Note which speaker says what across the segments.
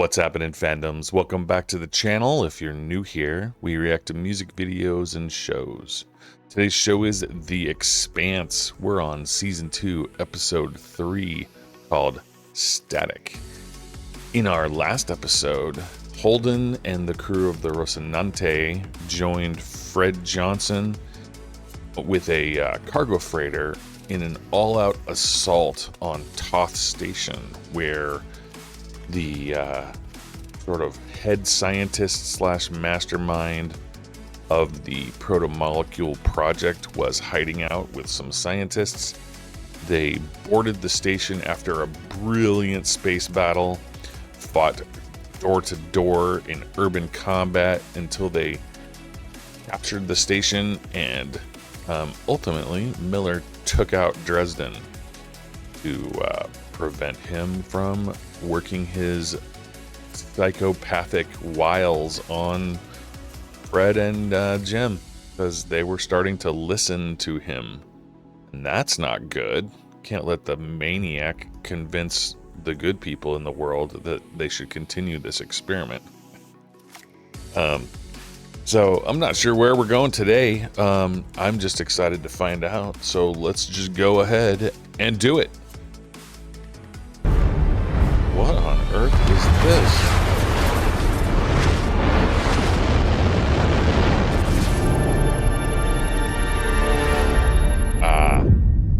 Speaker 1: What's happening, fandoms? Welcome back to the channel. If you're new here, we react to music videos and shows. Today's show is The Expanse. We're on Season 2, Episode 3, called Static. In our last episode, Holden and the crew of the Rocinante joined Fred Johnson with a cargo freighter in an all-out assault on Toth Station, where the sort of head scientist slash mastermind of the proto-molecule project was hiding out with some scientists. They boarded the station after a brilliant space battle, fought door to door in urban combat until they captured the station, and ultimately Miller took out Dresden to prevent him from working his psychopathic wiles on Fred and Jim, because they were starting to listen to him, and that's not good. Can't let the maniac convince the good people in the world that they should continue this experiment. So I'm not sure where we're going today. I'm just excited to find out, so let's just go ahead and do it. What on earth is this?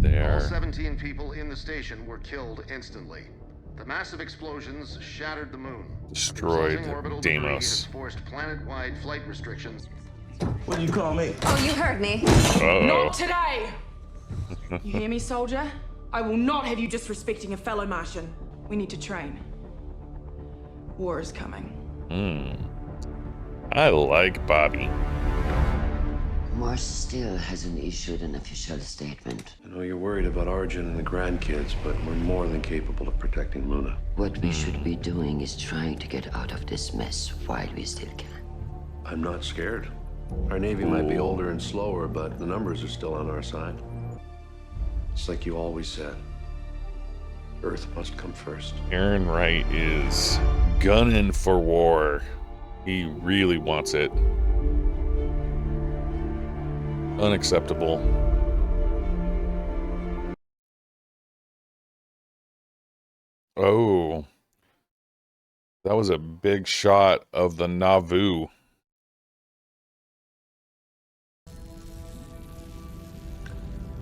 Speaker 1: There.
Speaker 2: All 17 people in the station were killed instantly. The massive explosions shattered the moon.
Speaker 1: Destroyed
Speaker 2: Resulting orbital
Speaker 1: Deimos.
Speaker 2: debris has forced planet-wide flight restrictions.
Speaker 3: What do you call me?
Speaker 4: Oh, you heard me.
Speaker 1: Uh-oh.
Speaker 5: Not today! You hear me, soldier? I will not have you disrespecting a fellow Martian. We need to train. War is coming.
Speaker 1: I like Bobby.
Speaker 6: Mars still hasn't issued an official statement.
Speaker 3: I know you're worried about Arjun and the grandkids, but we're more than capable of protecting Luna.
Speaker 6: What we should be doing is trying to get out of this mess while we still can.
Speaker 3: I'm not scared. Our Navy might be older and slower, but the numbers are still on our side. It's like you always said. Earth must come first.
Speaker 1: Aaron Wright is gunning for war. He really wants it. Unacceptable. Oh. That was a big shot of the Nauvoo.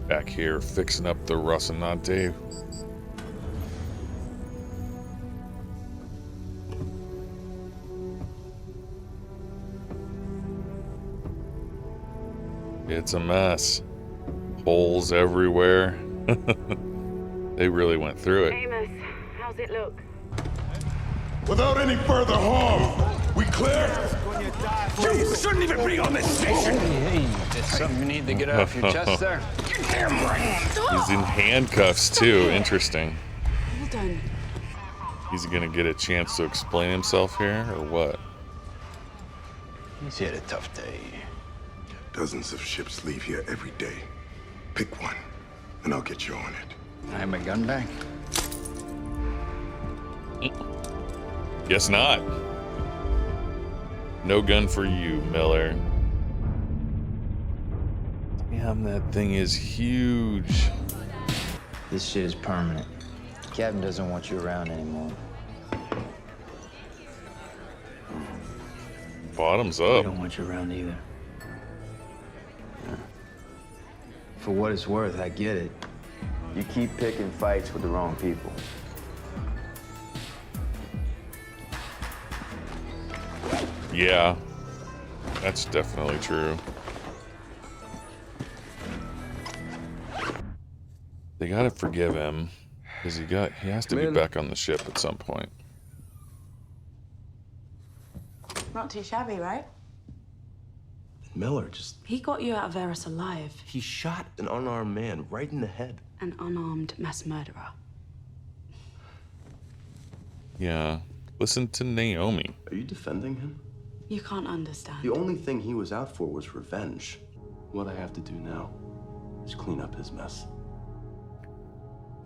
Speaker 1: Back here fixing up the Rocinante. It's a mess. Holes everywhere. They really went through it.
Speaker 7: Amos, how's it look?
Speaker 8: Without any further harm, we clear?
Speaker 9: You shouldn't even be on this station!
Speaker 10: Hey, there's something you need to get off your chest there?
Speaker 9: You're damn right!
Speaker 1: He's in handcuffs too. Interesting.
Speaker 5: Well done.
Speaker 1: He's gonna get a chance to explain himself here, or what?
Speaker 10: He's had a tough day.
Speaker 8: Dozens of ships leave here every day. Pick one, and I'll get you on it.
Speaker 10: I have my gun back.
Speaker 1: Guess not. No gun for you, Miller. Damn, that thing is huge.
Speaker 10: This shit is permanent. Captain doesn't want you around anymore.
Speaker 1: Bottoms
Speaker 10: I
Speaker 1: up.
Speaker 10: don't want you around either. Yeah. For what it's worth, I get it. You keep picking fights with the wrong people.
Speaker 1: Yeah, that's definitely true. They gotta forgive him, because he has to be back on the ship at some point.
Speaker 5: Not too shabby, right?
Speaker 3: Miller just...
Speaker 5: He got you out of Eris alive.
Speaker 3: He shot an unarmed man right in the head.
Speaker 5: An unarmed mass murderer.
Speaker 1: Yeah, listen to Naomi.
Speaker 3: Are you defending him?
Speaker 5: You can't understand.
Speaker 3: The only thing he was out for was revenge. What I have to do now is clean up his mess.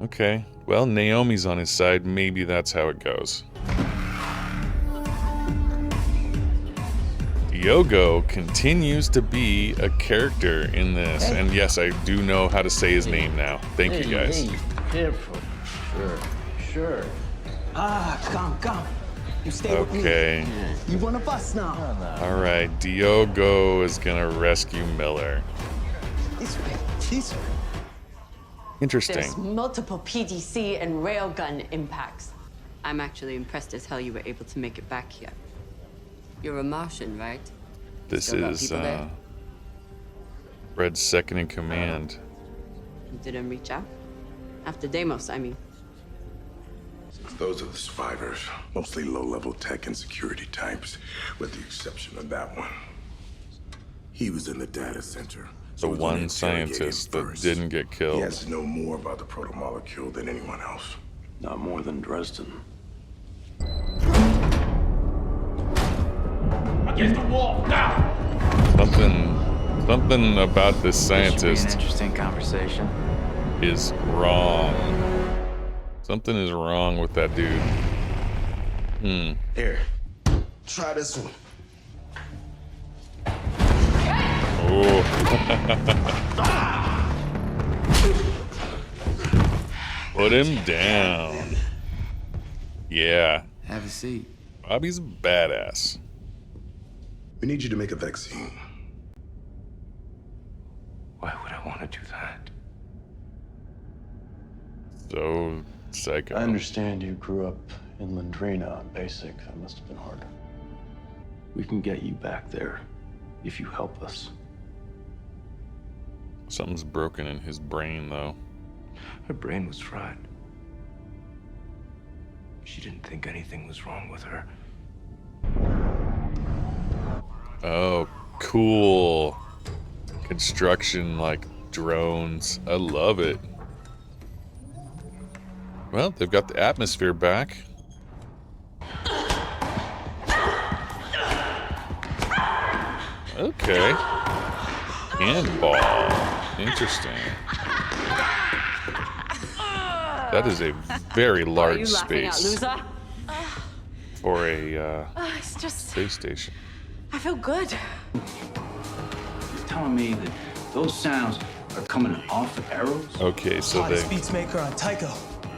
Speaker 1: Okay, well, Naomi's on his side. Maybe that's how it goes. Diogo continues to be a character in this.
Speaker 4: Hey.
Speaker 1: And yes, I do know how to say his name now. Thank you guys.
Speaker 4: Hey, careful. Sure. Come. You stay with me.
Speaker 1: Okay.
Speaker 4: You one of us now.
Speaker 1: All right. Diogo is going to rescue Miller.
Speaker 4: This way.
Speaker 1: Interesting.
Speaker 7: There's multiple PDC and railgun impacts. I'm actually impressed as hell you were able to make it back here. You're a Martian, right?
Speaker 1: This
Speaker 7: Still got
Speaker 1: is
Speaker 7: people there?
Speaker 1: Red's second in command.
Speaker 7: You didn't reach out? After Deimos, I mean.
Speaker 8: Those are the survivors. Mostly low-level tech and security types, with the exception of that one. He was in the data center.
Speaker 1: The one scientist that didn't get
Speaker 8: He
Speaker 1: killed.
Speaker 8: has to know more about the proto-molecule than anyone else.
Speaker 3: Not more than Dresden.
Speaker 9: Against the wall, now!
Speaker 1: Something about this
Speaker 10: This should be an
Speaker 1: scientist
Speaker 10: interesting conversation.
Speaker 1: is wrong. Something is wrong with that dude.
Speaker 8: Here, try this one.
Speaker 1: Oh. Put him down. Yeah.
Speaker 10: Have a seat.
Speaker 1: Bobby's a badass.
Speaker 8: We need you to make a vaccine.
Speaker 3: Why would I want to do that?
Speaker 1: So psycho.
Speaker 11: I understand you grew up in Landrina on basic. That must have been hard.
Speaker 3: We can get you back there if you help us.
Speaker 1: Something's broken in his brain, though.
Speaker 3: Her brain was fried. She didn't think anything was wrong with her.
Speaker 1: Oh, cool. Construction like drones. I love it. Well, they've got the atmosphere back. Okay. Handball. Interesting. That is a very large space for a
Speaker 5: It's just,
Speaker 1: space station.
Speaker 5: I feel good.
Speaker 10: You're telling me that those sounds are coming off the arrows?
Speaker 1: Okay, so
Speaker 12: Hottest
Speaker 1: they...
Speaker 12: beatsmaker on Tycho.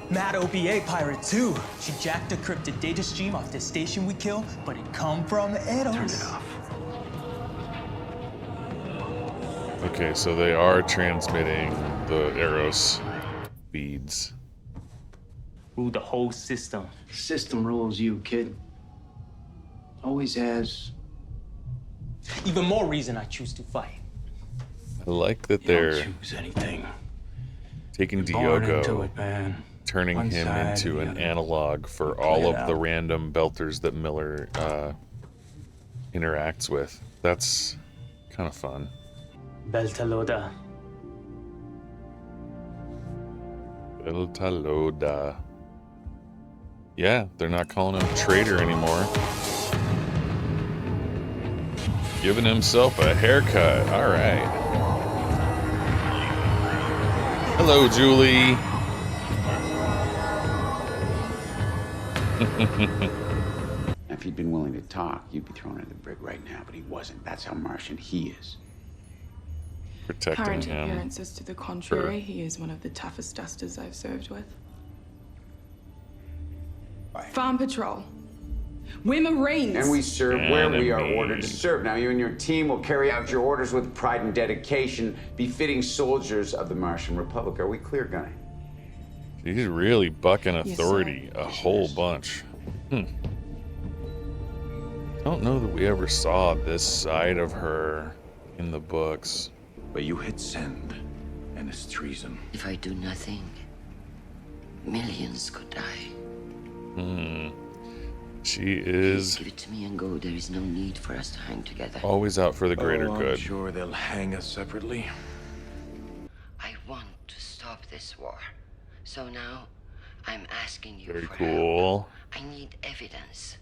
Speaker 12: Mad OBA pirate too. She jacked a cryptic data stream off the station we kill, but it come from Eros.
Speaker 3: Turn it off.
Speaker 1: Okay, so they are transmitting the Eros feeds.
Speaker 4: Rule the whole system.
Speaker 10: System rules you, kid. Always has.
Speaker 12: Even more reason I choose to fight.
Speaker 1: I like that
Speaker 10: You don't
Speaker 1: they're
Speaker 10: choose anything.
Speaker 1: taking
Speaker 10: Born into
Speaker 1: Diogo,
Speaker 10: it, man.
Speaker 1: turning
Speaker 10: One
Speaker 1: him
Speaker 10: side
Speaker 1: into
Speaker 10: or
Speaker 1: an
Speaker 10: the other.
Speaker 1: analog for
Speaker 10: Play
Speaker 1: all
Speaker 10: it
Speaker 1: of the
Speaker 10: out.
Speaker 1: random belters that Miller interacts with. That's kind of fun.
Speaker 4: Beltaloda.
Speaker 1: Beltaloda. Yeah, they're not calling him traitor anymore. Giving himself a haircut. All right. Hello, Julie.
Speaker 13: If he'd been willing to talk, you'd be thrown in the brig right now, but he wasn't. That's how Martian he is.
Speaker 1: Protecting
Speaker 5: Current
Speaker 1: him.
Speaker 5: appearances to the contrary, he is one of the toughest dusters I've served with. Farm patrol. We're Marines.
Speaker 13: And we serve where we are
Speaker 1: Enemies.
Speaker 13: ordered to serve. Now, you and your team will carry out your orders with pride and dedication, befitting soldiers of the Martian Republic. Are we clear, Gunny?
Speaker 1: He's really bucking
Speaker 5: Yes,
Speaker 1: authority a whole bunch. Don't know that we ever saw this side of her in the books.
Speaker 9: But you hit send, and it's treason.
Speaker 6: If I do nothing, millions could die.
Speaker 1: She is
Speaker 6: Give it to me and go. There is no need for us to hang together.
Speaker 1: always out for the greater
Speaker 9: I'm
Speaker 1: good.
Speaker 9: sure they'll hang us separately.
Speaker 6: I want to stop this war. So now, I'm asking you
Speaker 1: Very
Speaker 6: for
Speaker 1: cool.
Speaker 6: help. I need evidence.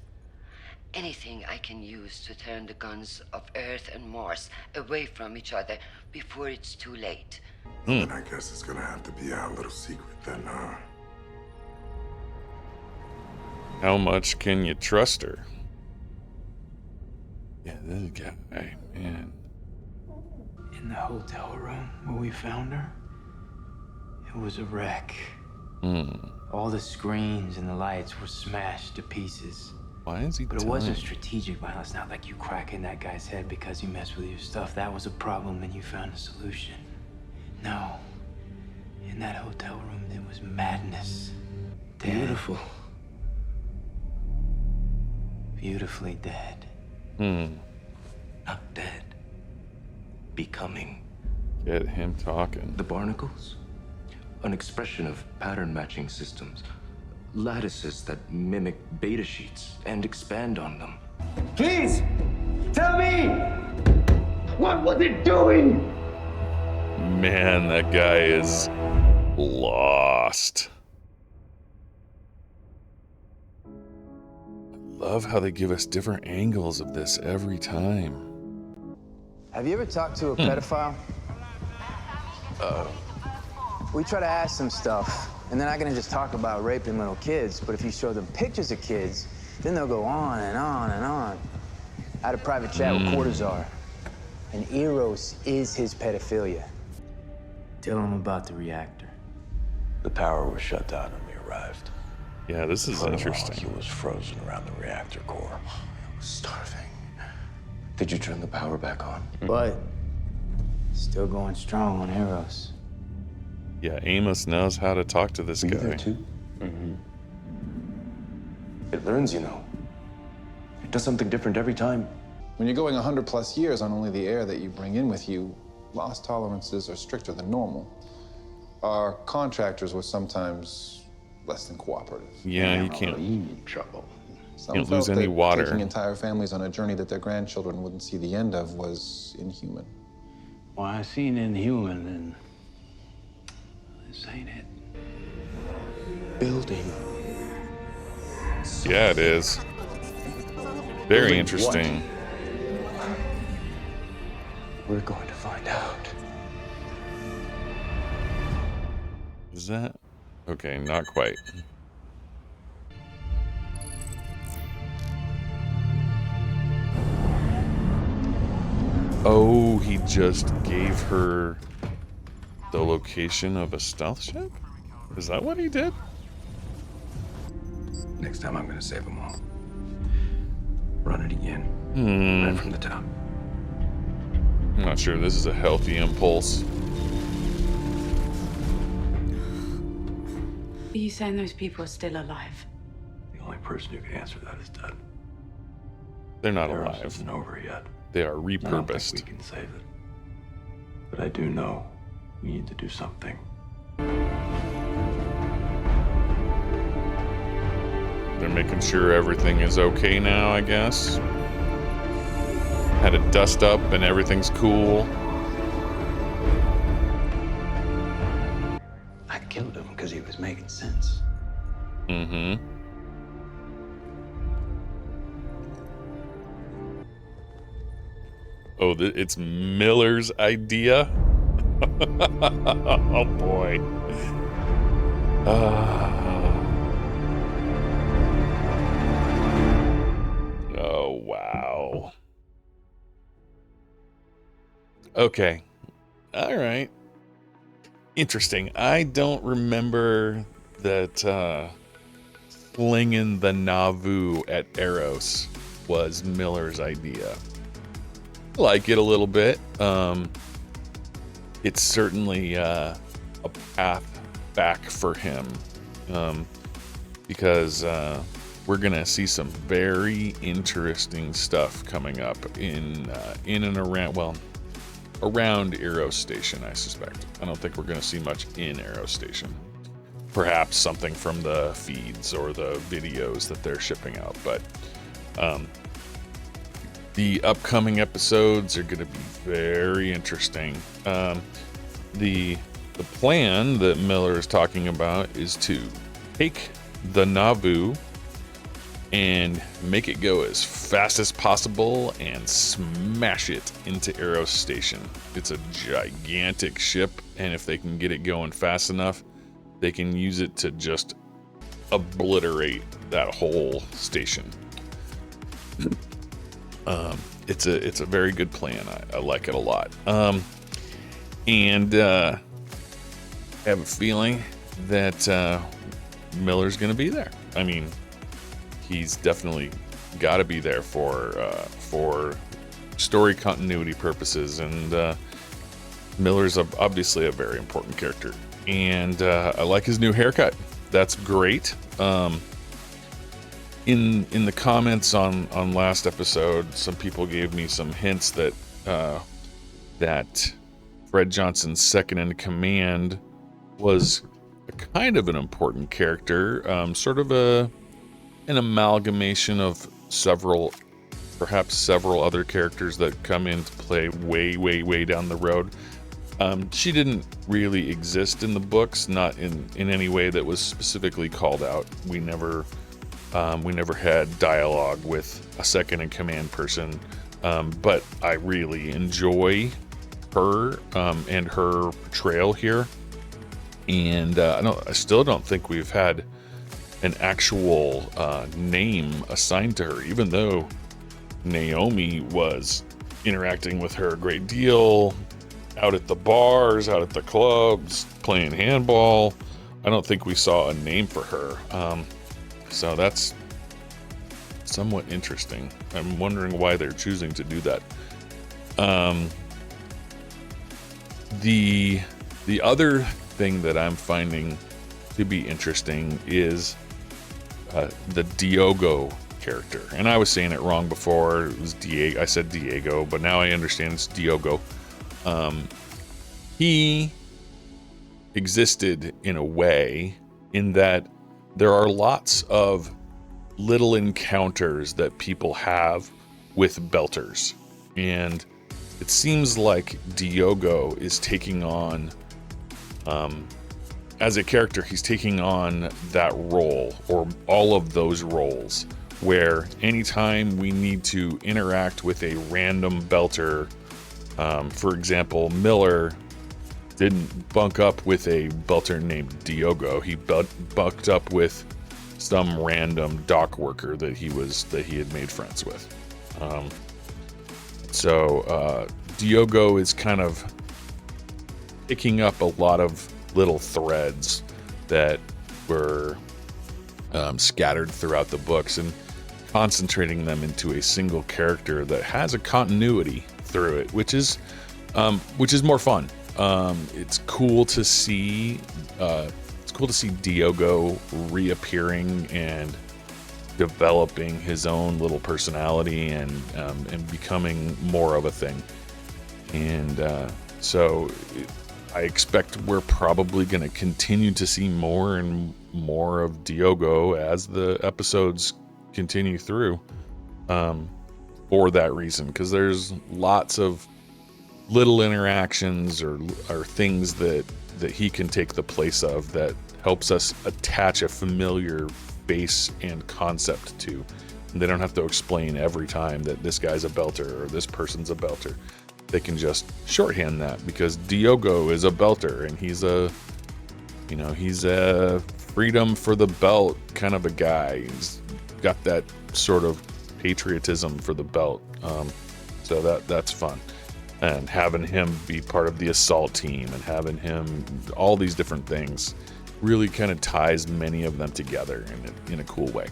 Speaker 6: Anything I can use to turn the guns of Earth and Mars away from each other before it's too late.
Speaker 8: And I guess it's gonna have to be our little secret then, huh?
Speaker 1: How much can you trust her? Yeah, this guy, man.
Speaker 12: In the hotel room where we found her, it was a wreck. All the screens and the lights were smashed to pieces.
Speaker 1: Why is he
Speaker 12: But it
Speaker 1: telling?
Speaker 12: wasn't strategic violence, not like you cracking that guy's head because he messed with your stuff. That was a problem and you found a solution. No. In that hotel room, there was madness. Dead.
Speaker 3: Beautiful.
Speaker 12: Beautifully dead.
Speaker 3: Not dead. Becoming.
Speaker 1: Get him talking.
Speaker 3: The barnacles? An expression of pattern matching systems. Lattices that mimic beta sheets and expand on them.
Speaker 4: Please! Tell me! What was it doing?
Speaker 1: Man, that guy is lost. I love how they give us different angles of this every time.
Speaker 10: Have you ever talked to a pedophile? We try to ask them stuff, and they're not gonna just talk about raping little kids, but if you show them pictures of kids, then they'll go on and on and on. I had a private chat with Cortazar, and Eros is his pedophilia.
Speaker 12: Tell him about the reactor.
Speaker 11: The power was shut down when we arrived.
Speaker 1: Yeah, this is interesting.
Speaker 11: It was frozen around the reactor core.
Speaker 3: I was starving. Did you turn the power back on?
Speaker 12: But still going strong on Eros.
Speaker 1: Yeah, Amos knows how to talk to this
Speaker 3: Were
Speaker 1: guy.
Speaker 3: you there too? It learns, you know. It does something different every time.
Speaker 14: When you're going 100+ years on only the air that you bring in with you, loss tolerances are stricter than normal. Our contractors were sometimes less than cooperative.
Speaker 1: Yeah, you can't.
Speaker 3: In trouble.
Speaker 14: Some
Speaker 1: Can't
Speaker 14: felt
Speaker 1: lose any
Speaker 14: that
Speaker 1: water.
Speaker 14: Taking entire families on a journey that their grandchildren wouldn't see the end of was inhuman.
Speaker 11: Well, I seen Inhuman, and this ain't it.
Speaker 3: Building.
Speaker 1: Yeah, it is. Very
Speaker 3: Building
Speaker 1: interesting.
Speaker 3: We're going to find out.
Speaker 1: Is that? Okay, not quite. Oh, he just gave her the location of a stealth ship? Is that what he did?
Speaker 3: Next time I'm going to save them all. Run it again. Right from the top.
Speaker 1: I'm not sure this is a healthy impulse.
Speaker 7: Are you saying those people are still alive?
Speaker 11: The only person who can answer that is dead.
Speaker 1: They're not
Speaker 11: Eros
Speaker 1: alive.
Speaker 11: isn't over yet.
Speaker 1: They are
Speaker 11: I don't think
Speaker 1: repurposed.
Speaker 11: we can save it. But I do know we need to do something.
Speaker 1: They're making sure everything is okay now, I guess. Had it dust up and everything's cool.
Speaker 11: I killed him because he was making sense.
Speaker 1: Mm-hmm. Oh, it's Miller's idea? Oh, boy. Oh, wow. Okay. All right. Interesting. I don't remember that flinging the Nauvoo at Eros was Miller's idea. I like it a little bit. It's certainly a path back for him, because we're gonna see some very interesting stuff coming up in and around, well, around Eros Station, I suspect. I don't think we're gonna see much in Eros Station. Perhaps something from the feeds or the videos that they're shipping out, but the upcoming episodes are going to be very interesting. The plan that Miller is talking about is to take the Nauvoo and make it go as fast as possible and smash it into Eros Station. It's a gigantic ship, and if they can get it going fast enough, they can use it to just obliterate that whole station. it's a very good plan. I like it a lot. And I have a feeling that Miller's going to be there. I mean, he's definitely got to be there for story continuity purposes, and Miller's obviously a very important character. And I like his new haircut. That's great. In the comments on last episode, some people gave me some hints that that Fred Johnson's second in command was a kind of an important character, sort of an amalgamation of perhaps several other characters that come into play way down the road. She didn't really exist in the books, not in any way that was specifically called out. We never had dialogue with a second in command person, but I really enjoy her and her portrayal here. And I still don't think we've had an actual name assigned to her, even though Naomi was interacting with her a great deal, out at the bars, out at the clubs, playing handball. I don't think we saw a name for her. So that's somewhat interesting. I'm wondering why they're choosing to do that. The other thing that I'm finding to be interesting is the Diogo character. And I was saying it wrong before. It was Diego. I said Diego, but now I understand it's Diogo. He existed in a way in that there are lots of little encounters that people have with Belters, and it seems like Diogo is taking on, as a character, he's taking on that role, or all of those roles, where anytime we need to interact with a random Belter, for example, Miller didn't bunk up with a Belter named Diogo. He bunked up with some random dock worker that he had made friends with. So Diogo is kind of picking up a lot of little threads that were scattered throughout the books and concentrating them into a single character that has a continuity through it, which is more fun. It's cool to see. It's cool to see Diogo reappearing and developing his own little personality and becoming more of a thing. And so I expect we're probably going to continue to see more and more of Diogo as the episodes continue through, for that reason, because there's lots of little interactions or things that he can take the place of that helps us attach a familiar base and concept to. And they don't have to explain every time that this guy's a Belter or this person's a Belter. They can just shorthand that because Diogo is a Belter and he's a freedom for the belt kind of a guy. He's got that sort of patriotism for the belt. So that's fun. And having him be part of the assault team and having him all these different things really kind of ties many of them together in a cool way.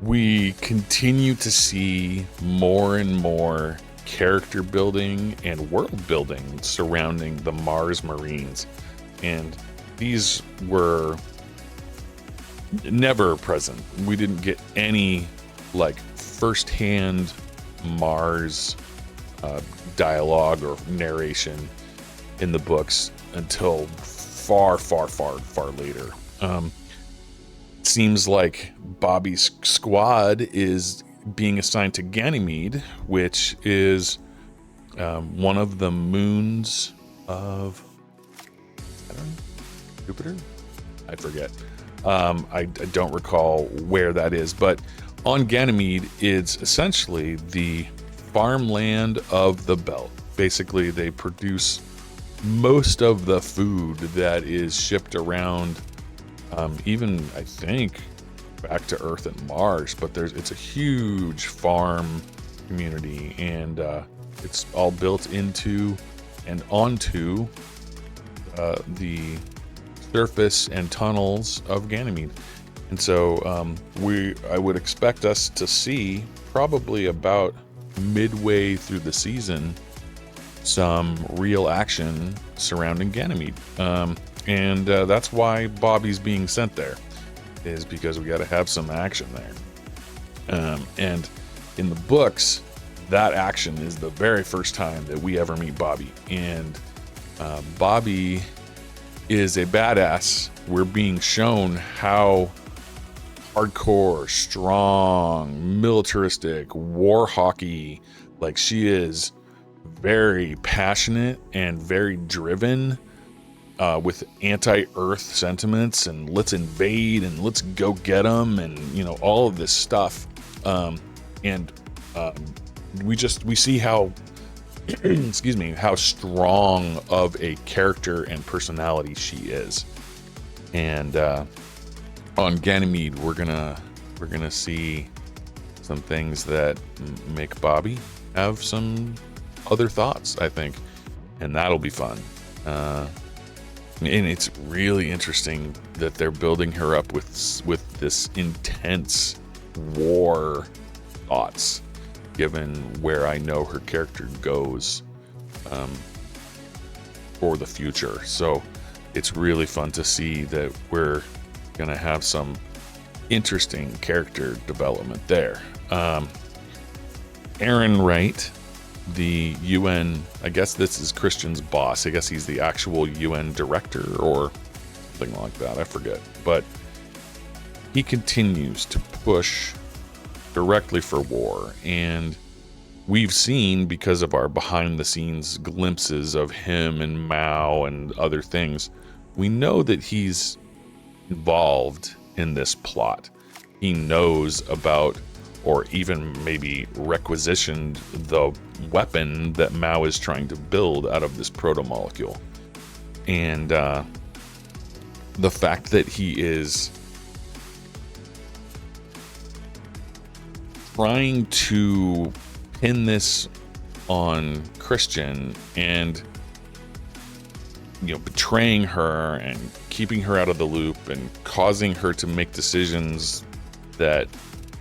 Speaker 1: We continue to see more and more character building and world building surrounding the Mars Marines, and these were never present. We didn't get any like firsthand Mars dialogue or narration in the books until far later. It seems like Bobby's squad is being assigned to Ganymede, which is one of the moons of Jupiter? I forget. I don't recall where that is, but on Ganymede, it's essentially the farmland of the belt. Basically, they produce most of the food that is shipped around, even I think back to Earth and Mars, but it's a huge farm community, and it's all built into and onto the surface and tunnels of Ganymede. And so I would expect us to see, probably about midway through the season, some real action surrounding Ganymede. And that's why Bobby's being sent there, is because we got to have some action there. And in the books, that action is the very first time that we ever meet Bobby. And Bobby is a badass. We're being shown how hardcore, strong, militaristic, war hockey, like she is very passionate and very driven with anti-Earth sentiments, and let's invade and let's go get them, and all of this stuff. We see how excuse me, how strong of a character and personality she is. And on Ganymede, we're gonna see some things that make Bobby have some other thoughts, I think, and that'll be fun. And it's really interesting that they're building her up with this intense war thoughts, given where I know her character goes for the future. So it's really fun to see that we're gonna have some interesting character development there. Aaron Wright, the UN, I guess this is Christian's boss. I guess he's the actual UN director or something like that. I forget. But he continues to push directly for war. And we've seen, because of our behind the scenes glimpses of him and Mao and other things, we know that he's involved in this plot. He knows about, or even maybe requisitioned, the weapon that Mao is trying to build out of this proto-molecule. And the fact that he is trying to pin this on Christian and betraying her and keeping her out of the loop and causing her to make decisions that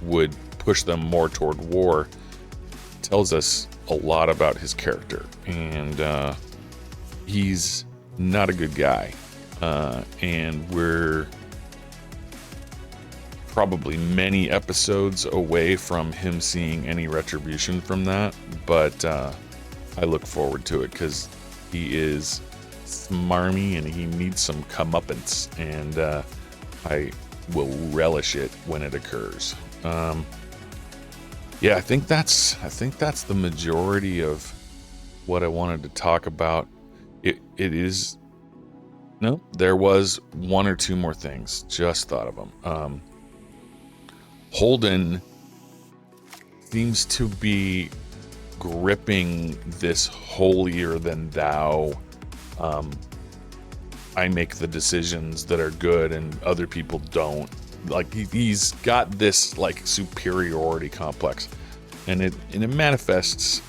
Speaker 1: would push them more toward war tells us a lot about his character. And he's not a good guy, and we're probably many episodes away from him seeing any retribution from that, but I look forward to it because he is smarmy and he needs some comeuppance, and I will relish it when it occurs. Yeah, I think that's the majority of what I wanted to talk about. It is, no, there was one or two more things. Just thought of them. Holden seems to be gripping this holier than thou. I make the decisions that are good and other people don't. Like he's got this like superiority complex, and it manifests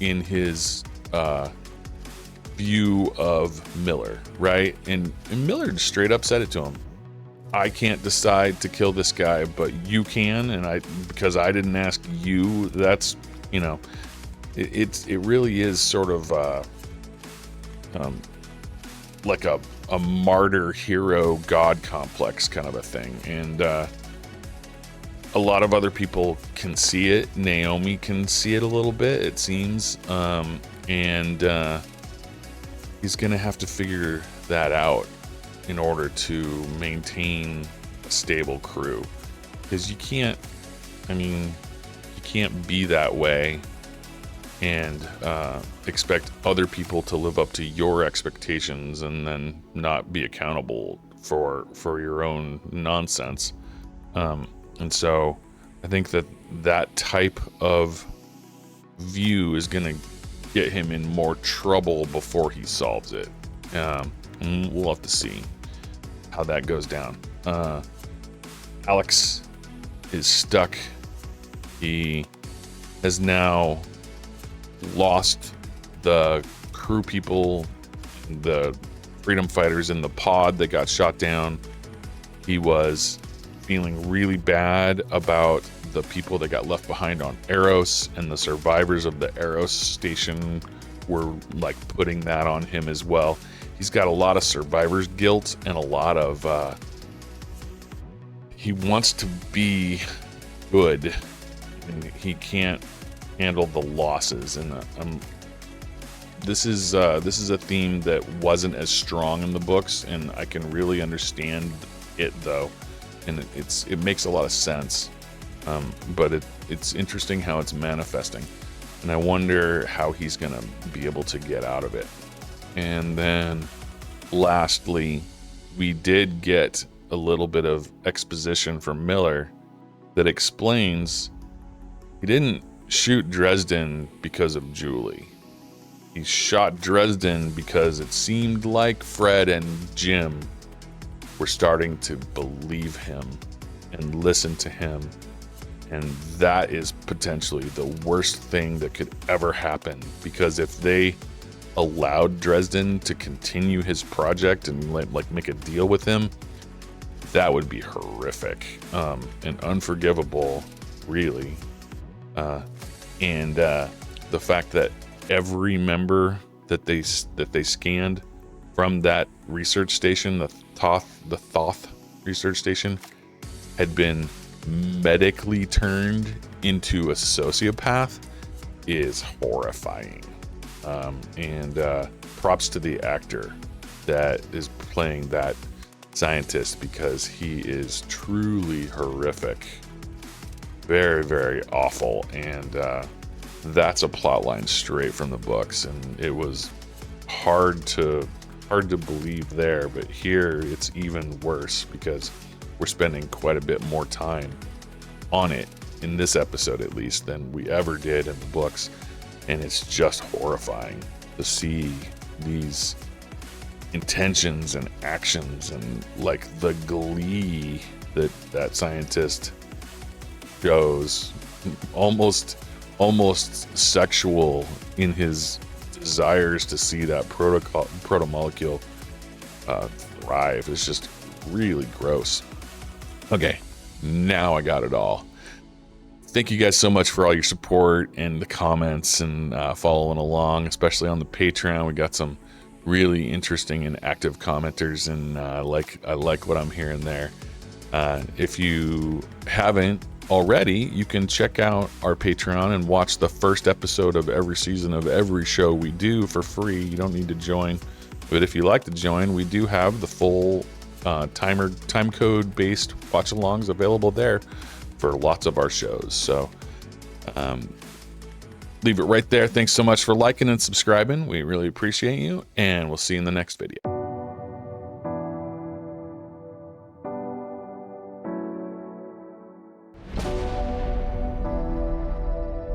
Speaker 1: in his view of Miller, right? And Miller straight up said it to him. I can't decide to kill this guy, but you can, and because I didn't ask you. That's it really is sort of like a martyr hero god complex kind of a thing, and a lot of other people can see it. Naomi can see it a little bit, it seems, and he's gonna have to figure that out in order to maintain a stable crew, because you can't be that way and expect other people to live up to your expectations and then not be accountable for your own nonsense. And so I think that type of view is going to get him in more trouble before he solves it. And we'll have to see how that goes down. Alex is stuck. He has now lost the crew people, the freedom fighters in the pod that got shot down. He was feeling really bad about the people that got left behind on Eros, and the survivors of the Eros station were like putting that on him as well. He's got a lot of survivor's guilt and a lot of he wants to be good, and he can't handle the losses. And this is a theme that wasn't as strong in the books, and I can really understand it though, and it makes a lot of sense. But it's interesting how it's manifesting, and I wonder how he's gonna be able to get out of it. And then lastly, we did get a little bit of exposition from Miller that explains he didn't shoot Dresden because of Julie. He shot Dresden because it seemed like Fred and Jim were starting to believe him and listen to him. And that is potentially the worst thing that could ever happen, because if they allowed Dresden to continue his project and like make a deal with him, that would be horrific and unforgivable, really. And the fact that every member that they scanned from that research station, the Thoth research station, had been medically turned into a sociopath is horrifying. And props to the actor that is playing that scientist, because he is truly horrific. Very, very awful. And that's a plot line straight from the books, and it was hard to believe there, but here it's even worse because we're spending quite a bit more time on it in this episode, at least, than we ever did in the books. And it's just horrifying to see these intentions and actions, and like the glee that scientist shows, almost sexual in his desires to see that protomolecule thrive. It's just really gross. Okay, now I got it all. Thank you guys so much for all your support and the comments and following along, especially on the Patreon. We got some really interesting and active commenters, and I like what I'm hearing there. If you haven't already, you can check out our Patreon and watch the first episode of every season of every show we do for free. You don't need to join, but if you like to join, we do have the full time code based watch alongs available there for lots of our shows. So leave it right there. Thanks so much for liking and subscribing. We really appreciate you, and we'll see you in the next video.